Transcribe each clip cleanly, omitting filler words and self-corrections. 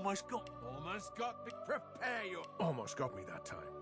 Almost got me. Prepare your... Almost got me that time.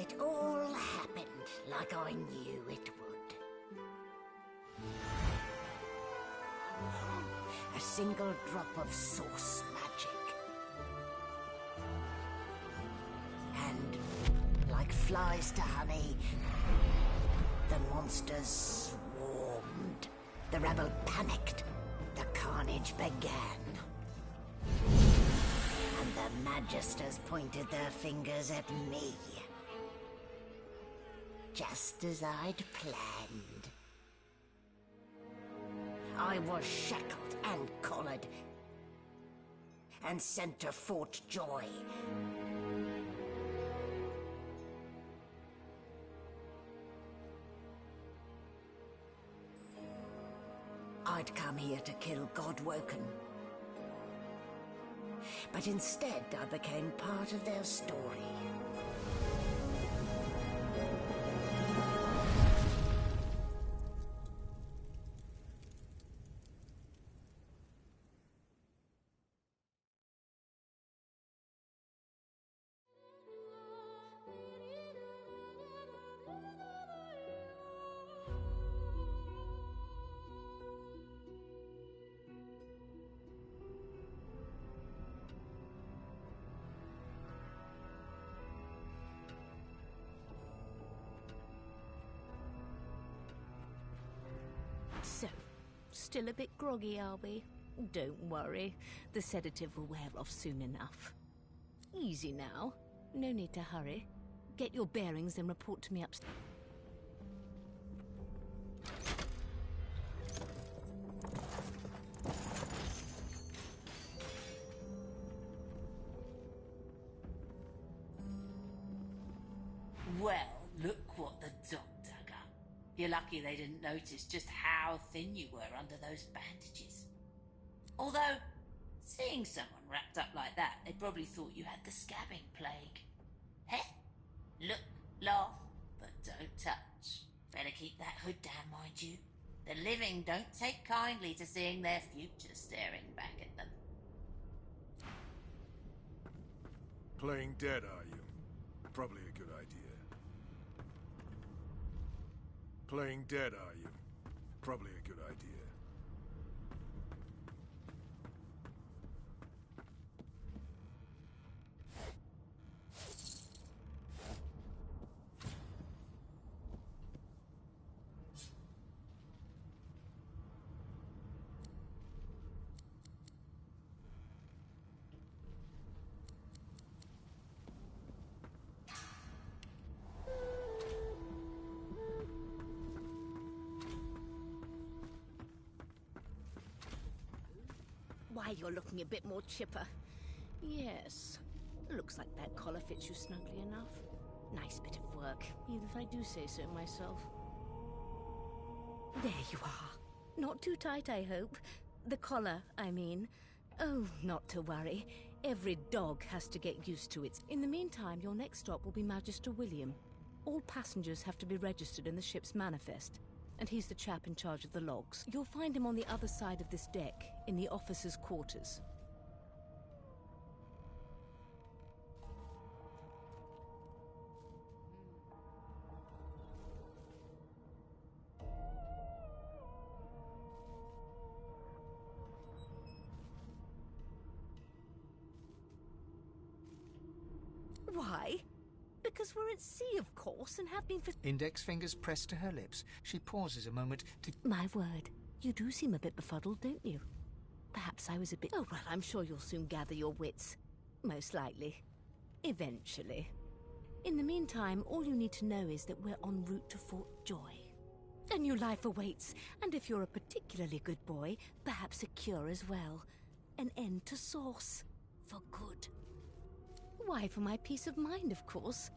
It all happened like I knew it would. A single drop of source magic. And, like flies to honey, the monsters swarmed. The rebel panicked. The carnage began. And the Magisters pointed their fingers at me. Just as I'd planned. I was shackled and collared, and sent to Fort Joy. I'd come here to kill Godwoken. But instead, I became part of their story. So, still a bit groggy, are we? Don't worry, the sedative will wear off soon enough. Easy now, no need to hurry. Get your bearings and report to me upstairs. Well, look what the doctor got. You're lucky they didn't notice just how thin you were under those bandages. Although, seeing someone wrapped up like that, they probably thought you had the scabbing plague. Heh? Look, laugh, but don't touch. Better keep that hood down, mind you. The living don't take kindly to seeing their future staring back at them. Playing dead, are you? Probably a good idea. Playing dead, are you? Probably a good idea. Why, you're looking a bit more chipper. Yes, looks like that collar fits you snugly enough. Nice bit of work, even if I do say so myself. There you are. Not too tight, I hope. The collar, I mean. Oh, not to worry. Every dog has to get used to it. In the meantime, your next stop will be Magister William. All passengers have to be registered in the ship's manifest, and he's the chap in charge of the logs. You'll find him on the other side of this deck, in the officers' quarters. Why? Because we're at sea, of course, and have been for... Index fingers pressed to her lips. She pauses a moment to... My word, you do seem a bit befuddled, don't you? Perhaps I was a bit... Oh, well, I'm sure you'll soon gather your wits. Most likely. Eventually. In the meantime, all you need to know is that we're en route to Fort Joy. A new life awaits, and if you're a particularly good boy, perhaps a cure as well. An end to Source. For good. Why, for my peace of mind, of course.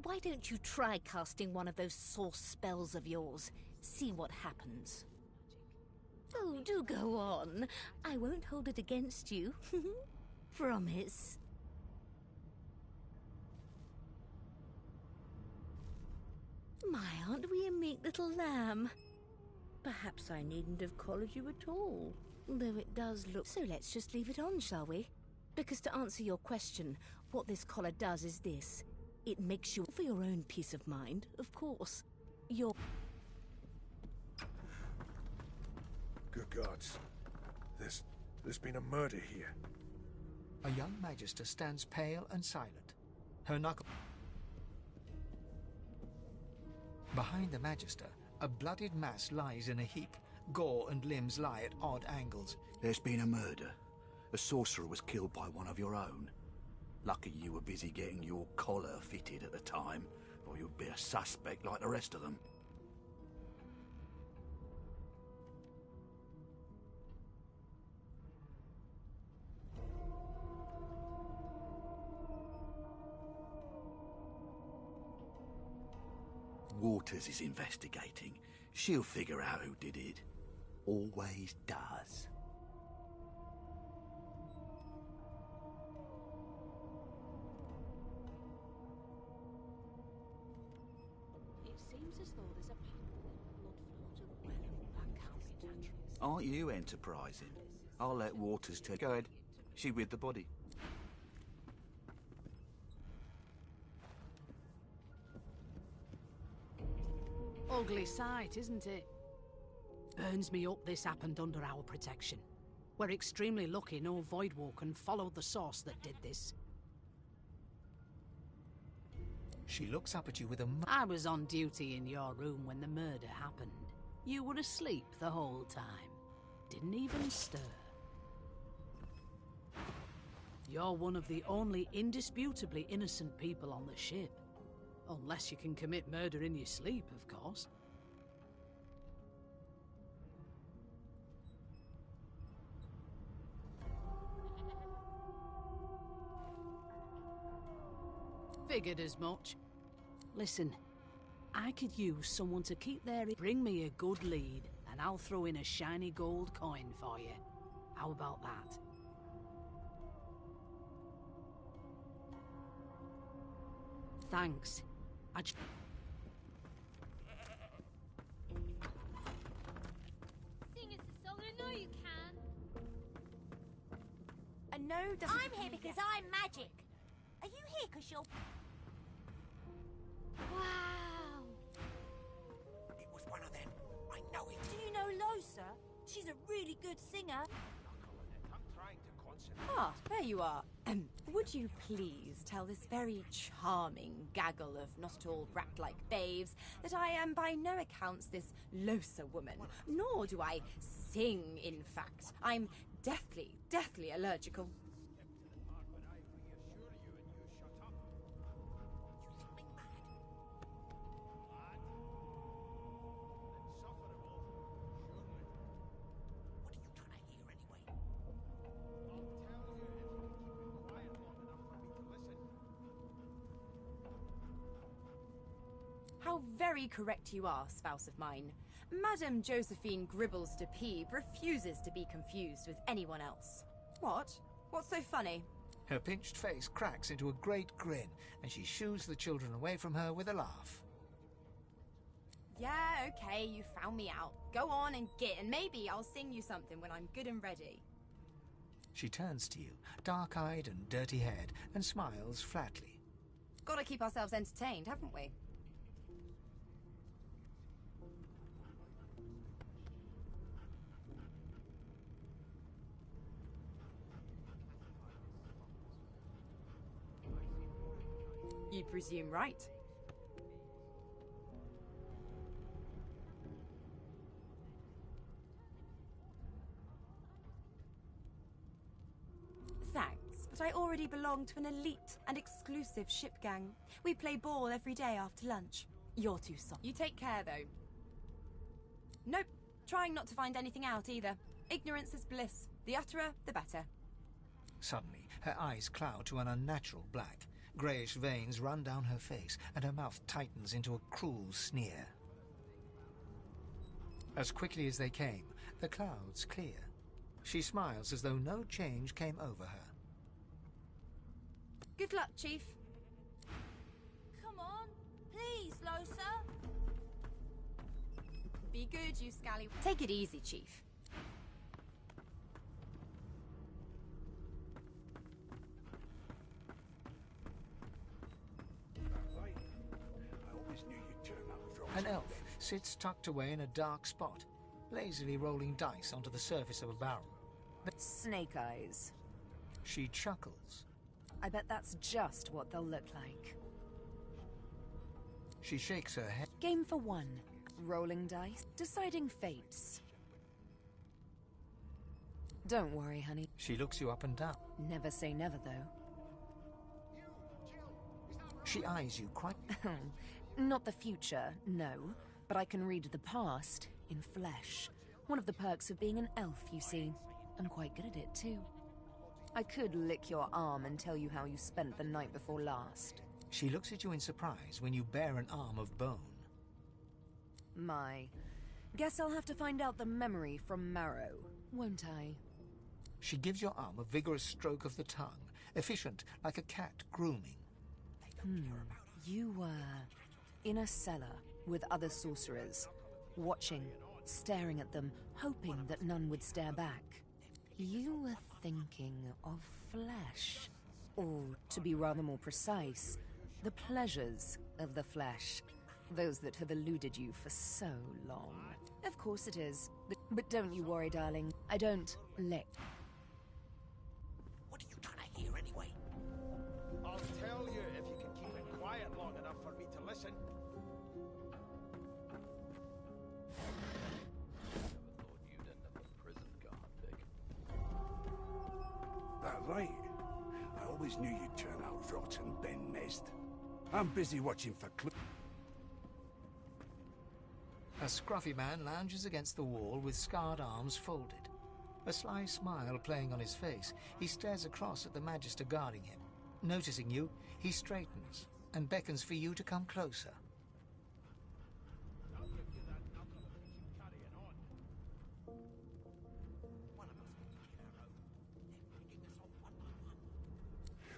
Why don't you try casting one of those Source spells of yours? See what happens. Oh, do go on. I won't hold it against you. Promise. My, aren't we a meek little lamb? Perhaps I needn't have collared you at all. Though it does look... So let's just leave it on, shall we? Because to answer your question, what this collar does is this. It makes you, for your own peace of mind, of course. You're... Good gods. There's been a murder here. A young magister stands pale and silent. Her knuckle... Behind the magister, a bloodied mass lies in a heap. Gore and limbs lie at odd angles. There's been a murder. A sorcerer was killed by one of your own. Lucky you were busy getting your collar fitted at the time, or you'd be a suspect like the rest of them. Waters is investigating. She'll figure out who did it. Always does. It seems as though there's a pattern of blood flow to the well. That can't be natural. Aren't you enterprising? I'll let Waters take... Go ahead. She with the body. Ugly sight, isn't it? Burns me up this happened under our protection. We're extremely lucky no Voidwalker followed the source that did this. She looks up at you with a... I was on duty in your room when the murder happened. You were asleep the whole time. Didn't even stir. You're one of the only indisputably innocent people on the ship. Unless you can commit murder in your sleep, of course. Figured as much. Listen, I could use someone to keep their... Bring me a good lead, and I'll throw in a shiny gold coin for you. How about that? Thanks. Sing us a song, I know you can. A no doesn't... I'm here because I'm magic. Are you here because you're... Wow. It was one of them. I know it. Do you know Losa? She's a really good singer. Ah, there you are. Would you please tell this very charming gaggle of not at all brat-like babes that I am by no accounts this Losa woman, nor do I sing, in fact. I'm deathly allergical. How very correct you are, spouse of mine. Madame Josephine Gribbles de Peeb refuses to be confused with anyone else. What? What's so funny? Her pinched face cracks into a great grin, and she shoos the children away from her with a laugh. Yeah, okay, you found me out. Go on and git, and maybe I'll sing you something when I'm good and ready. She turns to you, dark-eyed and dirty-haired, and smiles flatly. Gotta keep ourselves entertained, haven't we? You presume right. Thanks, but I already belong to an elite and exclusive ship gang. We play ball every day after lunch. You're too soft. You take care, though. Nope, trying not to find anything out either. Ignorance is bliss. The utterer, the better. Suddenly, her eyes cloud to an unnatural black. Greyish veins run down her face, and her mouth tightens into a cruel sneer. As quickly as they came, the clouds clear. She smiles as though no change came over her. Good luck, Chief. Come on, please, Losa. Be good, you scally... Take it easy, Chief. sits tucked away in a dark spot, lazily rolling dice onto the surface of a barrel. Snake eyes. She chuckles. I bet that's just what they'll look like. She shakes her head. Game for one. Rolling dice. Deciding fates. Don't worry, honey. She looks you up and down. Never say never, though. She eyes you quite... Not the future, no. But I can read the past in flesh. One of the perks of being an elf, you see. I'm quite good at it, too. I could lick your arm and tell you how you spent the night before last. She looks at you in surprise when you bear an arm of bone. My. Guess I'll have to find out the memory from Marrow, won't I? She gives your arm a vigorous stroke of the tongue, efficient like a cat grooming. You were in a cellar with other sorcerers, watching, staring at them, hoping that none would stare back. You were thinking of flesh. Or, to be rather more precise, the pleasures of the flesh. Those that have eluded you for so long. Of course it is. But don't you worry, darling. I don't let... What are you trying to hear anyway? I'll tell you if you can keep it quiet long enough for me to listen. That right? I always knew you'd turn out rotten, Ben Mest. I'm busy watching for clues. A scruffy man lounges against the wall with scarred arms folded. A sly smile playing on his face, he stares across at the Magister guarding him. Noticing you, he straightens and beckons for you to come closer.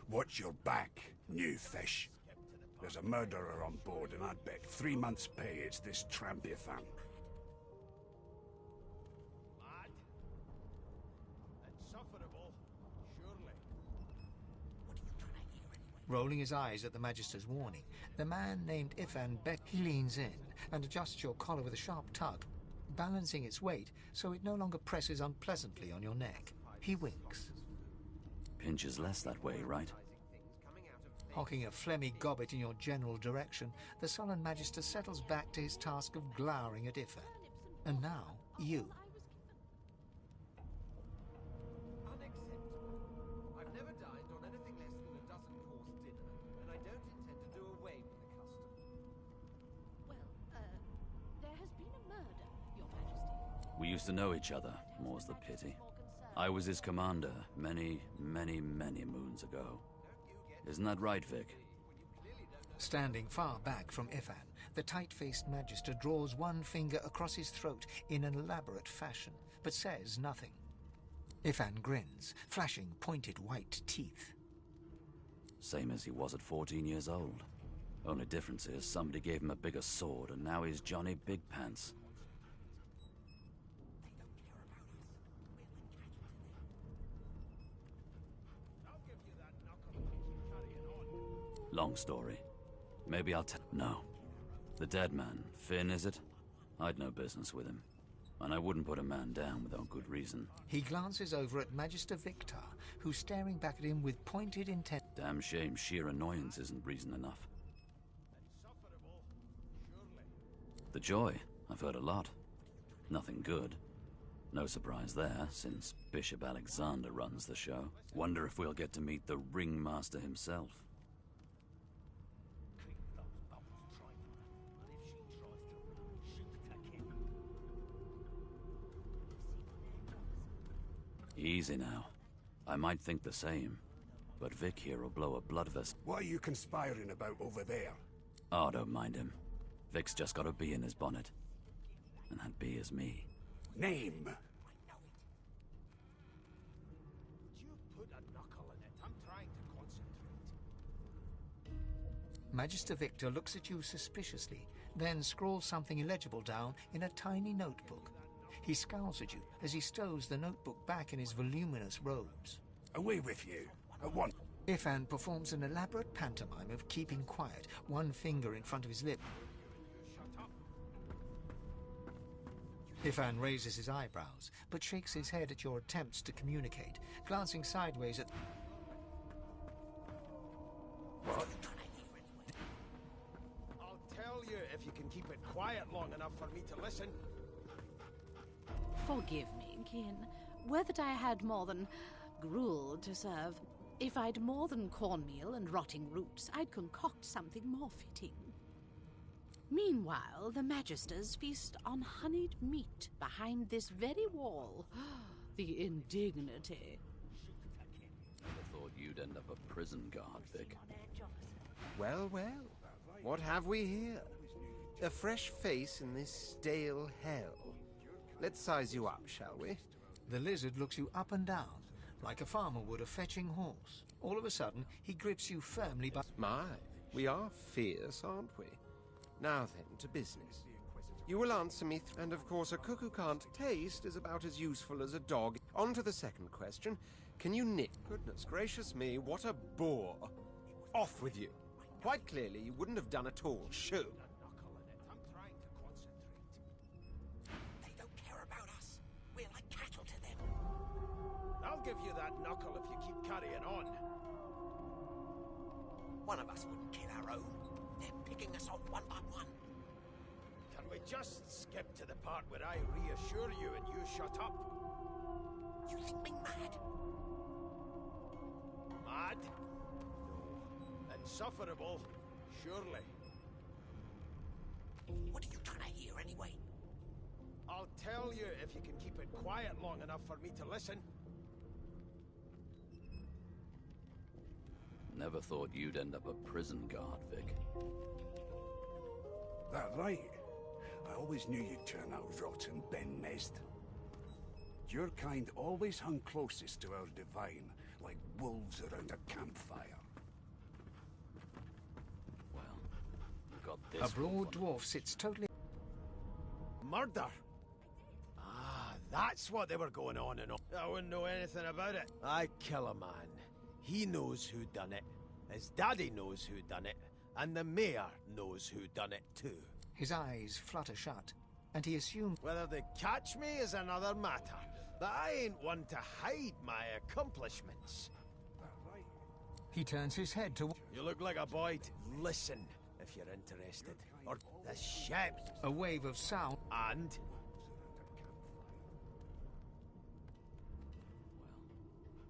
Watch your back, new fish. There's a murderer on board, and I'd bet 3 months' pay it's this tramp you found. Mad? Insufferable, surely. What are you trying to hear anyway? Rolling his eyes at the Magister's warning, the man named Ifan Beck. He leans in and adjusts your collar with a sharp tug, balancing its weight so it no longer presses unpleasantly on your neck. He winks. Pinches less that way, right? Hocking a phlegmy gobbet in your general direction, the sullen Magister settles back to his task of glowering at Ifan. And now, you. Unacceptable. I've never dined on anything less than a dozen-course dinner, and I don't intend to do away with the custom. Well, there has been a murder, Your Majesty. We used to know each other, more's the pity. I was his commander many, many, many moons ago. Isn't that right, Vic? Standing far back from Ifan, the tight-faced Magister draws one finger across his throat in an elaborate fashion, but says nothing. Ifan grins, flashing pointed white teeth. Same as he was at 14 years old. Only difference is somebody gave him a bigger sword, and now he's Johnny Big Pants. Long story. Maybe I'll No. The dead man, Finn, is it? I'd no business with him. And I wouldn't put a man down without good reason. He glances over at Magister Victor, who's staring back at him with pointed intent. Damn shame sheer annoyance isn't reason enough. The Joy, I've heard a lot. Nothing good. No surprise there, since Bishop Alexander runs the show. Wonder if we'll get to meet the Ringmaster himself. Easy now. I might think the same, but Vic here will blow a blood vessel. What are you conspiring about over there? Oh, don't mind him. Vic's just got a bee in his bonnet. And that bee is me. Name! You put a knuckle in it. I'm trying to concentrate. Magister Victor looks at you suspiciously, then scrawls something illegible down in a tiny notebook. He scowls at you as he stows the notebook back in his voluminous robes. Away with you. At once. Ifan performs an elaborate pantomime of keeping quiet, one finger in front of his lip. Ifan raises his eyebrows, but shakes his head at your attempts to communicate, glancing sideways at... What? I'll tell you if you can keep it quiet long enough for me to listen. Forgive me, kin. Were that I had more than gruel to serve. If I'd more than cornmeal and rotting roots, I'd concoct something more fitting. Meanwhile, the Magisters feast on honeyed meat behind this very wall. The indignity. Never thought you'd end up a prison guard, Vic. Well, well. What have we here? A fresh face in this stale hell. Let's size you up, shall we? The lizard looks you up and down, like a farmer would a fetching horse. All of a sudden, he grips you firmly by... My, we are fierce, aren't we? Now then, to business. You will answer me, and of course a cook who can't taste is about as useful as a dog. On to the second question. Can you knit? Goodness gracious me, what a bore. Off with you. Quite clearly, you wouldn't have done at all. Shoo. They don't care about us. We're like cattle to them. I'll give you that knuckle if you keep carrying on. One of us wouldn't kill our own. They're picking us off one by one. Can we just skip to the part where I reassure you and you shut up? You think me mad? Mad? No. Insufferable? Surely. What are you trying to hear anyway? I'll tell you if you can keep it quiet long enough for me to listen. Never thought you'd end up a prison guard, Vic. That right? I always knew you'd turn out rotten, Ben Nest. Your kind always hung closest to our divine, like wolves around a campfire. Well, you've got this. A broad dwarf sits totally... Murder? Ah, that's what they were going on and on. I wouldn't know anything about it. I kill a man. He knows who done it. His daddy knows who done it. And the mayor knows who done it too. His eyes flutter shut, and he assumes... Whether they catch me is another matter. But I ain't one to hide my accomplishments. He turns his head to... You look like a boy. Listen, if you're interested. Or the ship. A wave of sound... And... Well,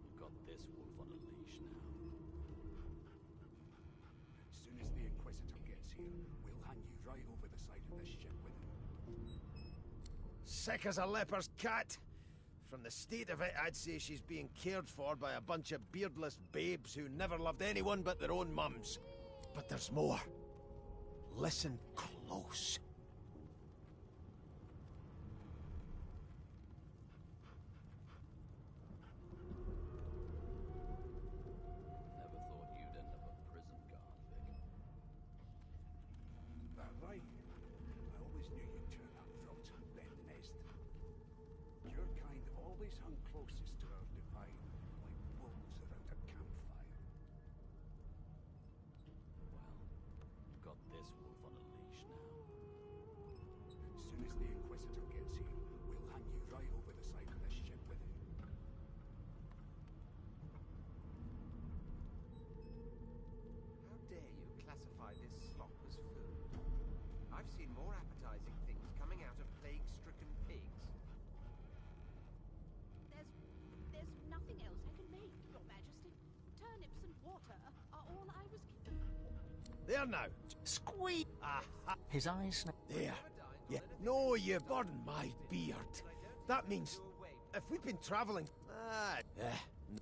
you've got this wolf on a leash now. As soon as the Inquisitor gets here, we'll hang you right over the side of this ship with him. Sick as a leper's cat. From the state of it, I'd say she's being cared for by a bunch of beardless babes who never loved anyone but their own mums. But there's more. Listen close. Never thought you'd end up a prison guard, Vic. That right? I always knew you'd turn out rotten, Ben Nest. Your kind always hung closest to our divine, like wolves around a campfire. Well, you've got this wolf on a leash now. As soon as the Inquisitor gets here, we'll hang you right over the side of this ship with him. How dare you classify this slop as food? I've seen more appetizing things coming out of plague-stricken pigs. There's nothing else I can make, Your Majesty. Turnips and water are all I was given. There now. Squeak! Aha. His eyes snap... There. Yeah. No, you burn my beard. That means if we've been traveling...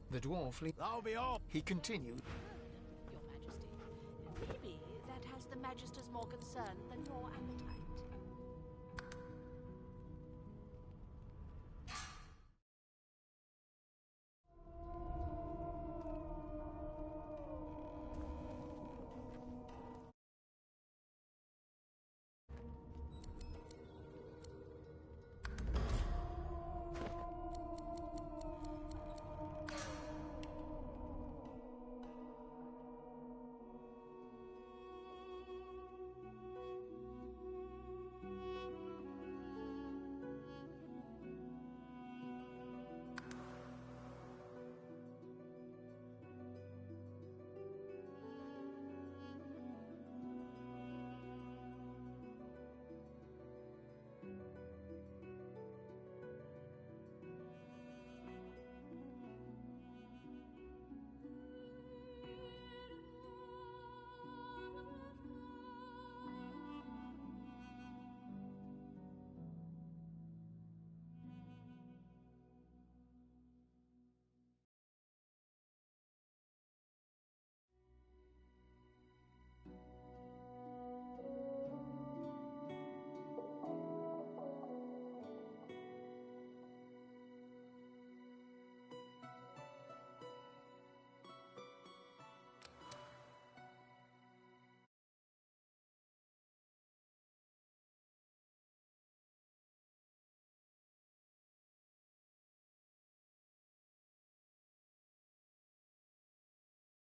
The dwarf... That'll be all. He continued... Your Majesty. Maybe that has the Magisters more concerned than your appetite.